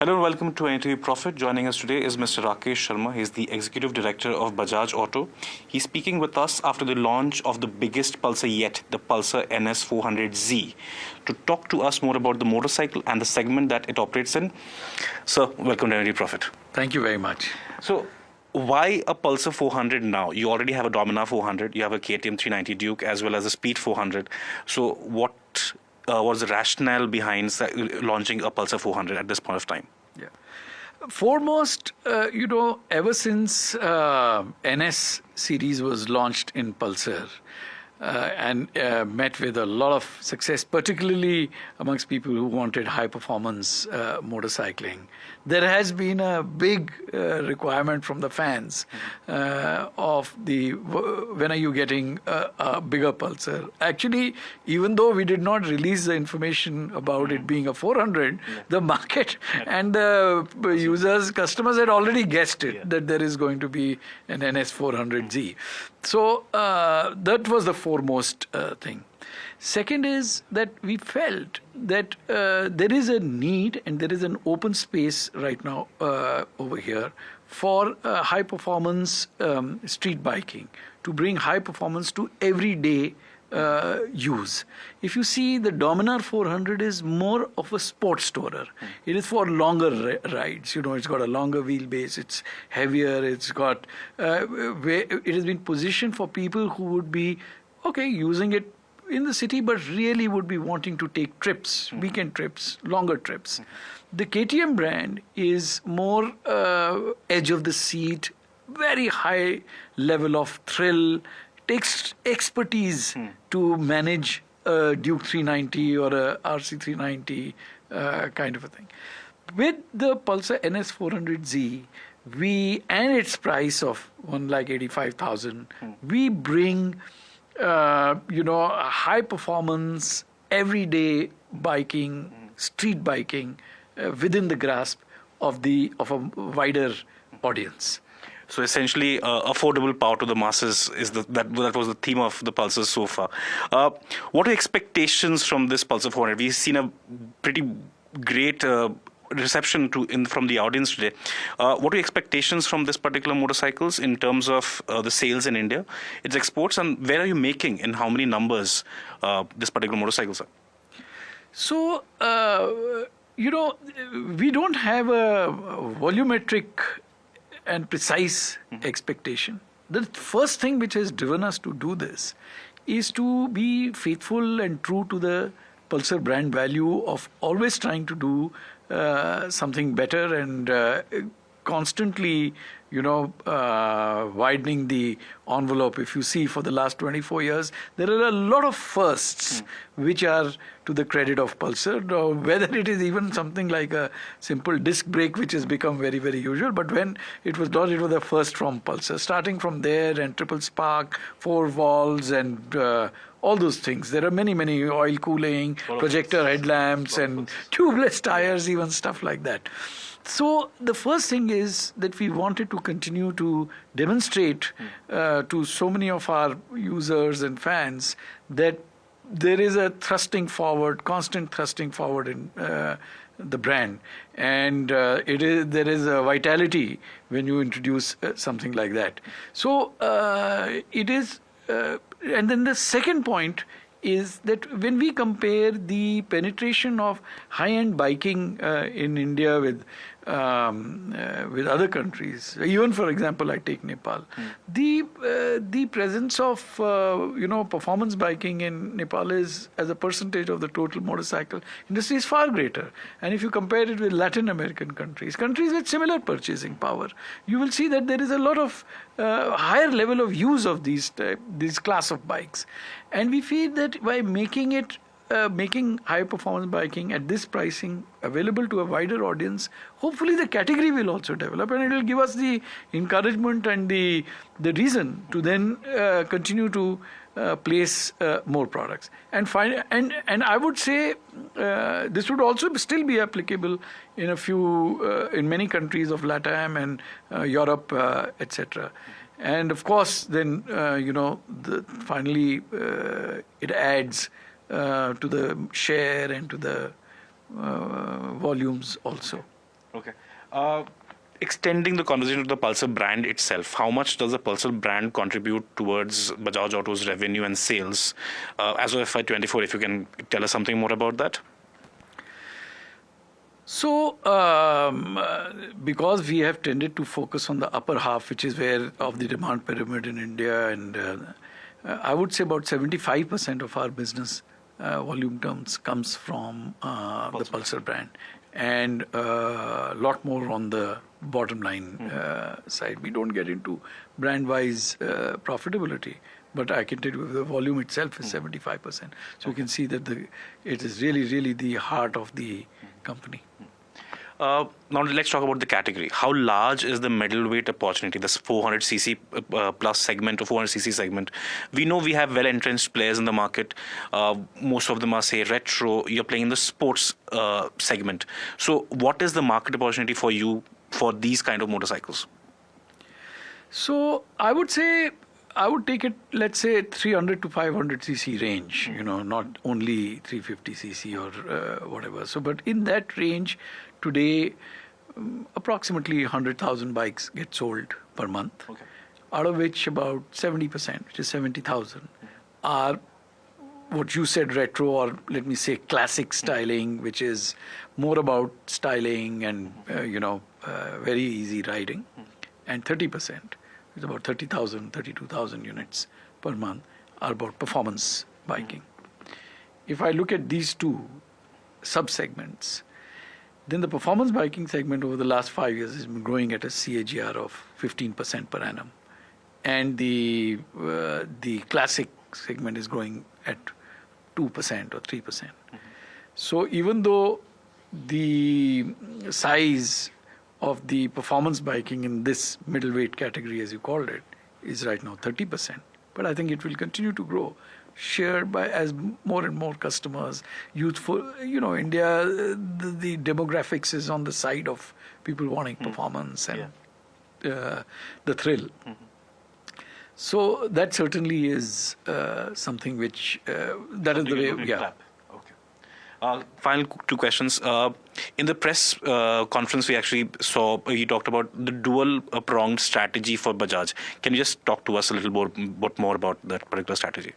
Hello and welcome to NDTV Profit. Joining us today is Mr. Rakesh Sharma. He's the Executive Director of Bajaj Auto. He's speaking with us after the launch of the biggest Pulsar yet, the Pulsar NS400Z, to talk to us more about the motorcycle and the segment that it operates in. Sir, welcome to NDTV Profit. Thank you very much. So, why a Pulsar 400 now? You already have a Dominar 400, you have a KTM 390 Duke, as well as a Speed 400. So, what was the rationale behind launching a Pulsar 400 at this point of time? Yeah. Foremost, ever since NS Series was launched in Pulsar and met with a lot of success, particularly amongst people who wanted high performance motorcycling, there has been a big requirement from the fans of the when are you getting a bigger Pulsar. Actually, even though we did not release the information about it being a 400, the market and the customers had already guessed it, that there is going to be an NS400Z. So that was the foremost thing. Second is that we felt that there is a need and there is an open space right now over here for high performance street biking, to bring high performance to everyday use. If you see, the Dominar 400 is more of a sports tourer. It is for longer rides. It's got a longer wheelbase. It's heavier. It's got. It has been positioned for people who would be using it in the city, but really would be wanting to take trips, weekend trips, longer trips. The KTM brand is more edge of the seat, very high level of thrill. Takes expertise to manage a Duke 390 or a RC 390 kind of a thing. With the Pulsar NS400Z, and its price of 1,85,000, we bring high performance, everyday biking, street biking within the grasp of a wider audience. So essentially, affordable power to the masses is that was the theme of the Pulsar so far. What are expectations from this Pulsar 400? We've seen a pretty great reception from the audience today. What are your expectations from this particular motorcycles in terms of the sales in India, its exports, and where are you making, in how many numbers this particular motorcycle, sir? So, we don't have a volumetric and precise expectation. The first thing which has driven us to do this is to be faithful and true to the Pulsar brand value of always trying to do something better and constantly, widening the envelope. If you see, for the last 24 years, there are a lot of firsts which are to the credit of Pulsar, whether it is even something like a simple disc brake, which has become very, very usual. But when it was done, it was the first from Pulsar. Starting from there, and triple spark, 4 valves, and all those things. There are many, many oil cooling, projector headlamps, and tubeless tires, even stuff like that. So the first thing is that we wanted to continue to demonstrate to so many of our users and fans that there is a constant thrusting forward in the brand, and there is a vitality when you introduce something like that. So it is, and then the second point is that when we compare the penetration of high-end biking in India with other countries, even for example, I take Nepal, the presence of performance biking in Nepal is, as a percentage of the total motorcycle industry, is far greater. And if you compare it with Latin American countries with similar purchasing power, you will see that there is a lot of higher level of use of these class of bikes. And we feel that by making high performance biking at this pricing available to a wider audience, hopefully the category will also develop, and it will give us the encouragement and the reason to then continue to place more products. And I would say this would also still be applicable in many countries of LATAM and Europe, etc. And of course, then finally it adds to the share and to the volumes also. Okay. Extending the conversation to the Pulsar brand itself, how much does the Pulsar brand contribute towards Bajaj Auto's revenue and sales as of FY24? If you can tell us something more about that. So, because we have tended to focus on the upper half, which is where of the demand pyramid in India, and I would say about 75% of our business volume terms comes from the Pulsar brand, and a lot more on the bottom line side. We don't get into brand-wise profitability, but I can tell you the volume itself is 75%. So you can see that it is really, really the heart of the company. Now let's talk about the category. How large is the middleweight opportunity, this 400cc plus segment or 400cc segment? We know we have well-entrenched players in the market. Most of them are, say, retro. You're playing in the sports segment. So what is the market opportunity for you for these kind of motorcycles? So I would say I would take it, let's say, 300 to 500cc range, not only 350cc or whatever. So, but in that range, today, approximately 100,000 bikes get sold per month, out of which about 70%, which is 70,000, are what you said, retro, or let me say classic styling, which is more about styling and, very easy riding, and 30%. It's about 30,000, 32,000 units per month are about performance biking. If I look at these two sub-segments, then the performance biking segment over the last 5 years has been growing at a CAGR of 15% per annum. And the classic segment is growing at 2% or 3%. So even though the size of the performance biking in this middleweight category, as you called it, is right now 30%. But I think it will continue to grow, shared by as more and more customers, youthful, India, the demographics is on the side of people wanting performance and the thrill. So that certainly is something which, that is the way, Final two questions. In the press conference, we actually saw he talked about the dual pronged strategy for Bajaj. Can you just talk to us a little bit more about that particular strategy?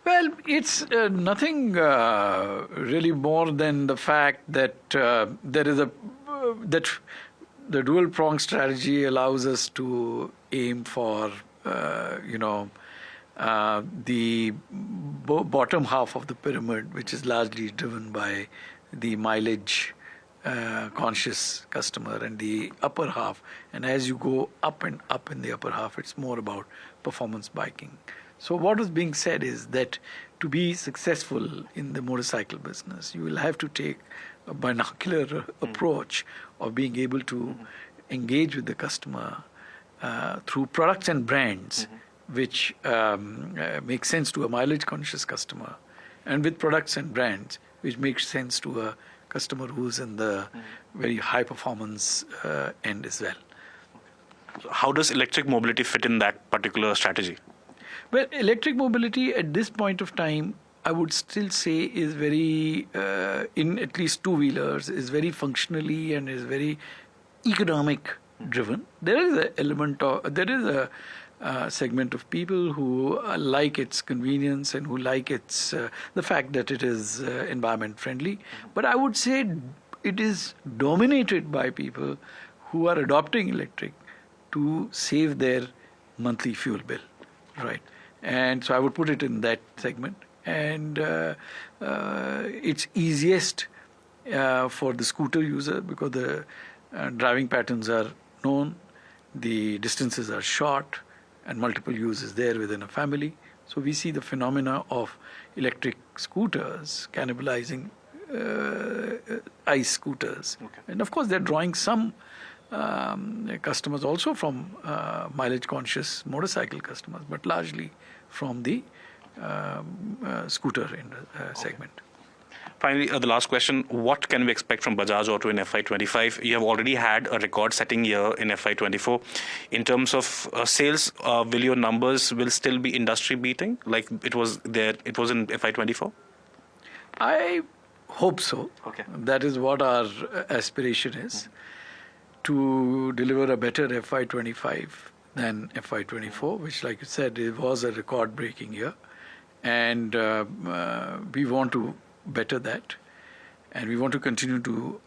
Well, it's nothing really more than the fact that there is that the dual pronged strategy allows us to aim for the bottom half of the pyramid, which is largely driven by the mileage conscious customer, and the upper half. And as you go up and up in the upper half, it's more about performance biking. So what is being said is that to be successful in the motorcycle business, you will have to take a binocular approach of being able to engage with the customer through products and brands which make sense to a mileage-conscious customer, and with products and brands which make sense to a customer who's in the very high-performance end as well. So how does electric mobility fit in that particular strategy? Well, electric mobility at this point of time, I would still say is very, in at least two-wheelers, is very functionally and is very economic-driven. There is an element of, there is a segment of people who like its convenience and who like its the fact that it is environment friendly. But I would say it is dominated by people who are adopting electric to save their monthly fuel bill, right? And so I would put it in that segment. And it's easiest for the scooter user because the driving patterns are known, the distances are short, and multiple use is there within a family. So we see the phenomena of electric scooters cannibalizing ICE scooters. And of course, they're drawing some customers also from mileage-conscious motorcycle customers, but largely from the scooter segment. Finally, the last question, what can we expect from Bajaj Auto in FY25? You have already had a record-setting year in FY24. In terms of sales, will your numbers will still be industry-beating like it was in FY24? I hope so. That is what our aspiration is. to deliver a better FY25 than FY24, which, like you said, it was a record-breaking year. And we want to better that. And we want to continue to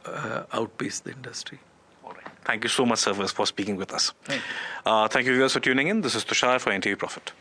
outpace the industry. All right. Thank you so much, sir, for speaking with us. Thank you. Thank you, viewers, for tuning in. This is Tushar for NDTV Profit.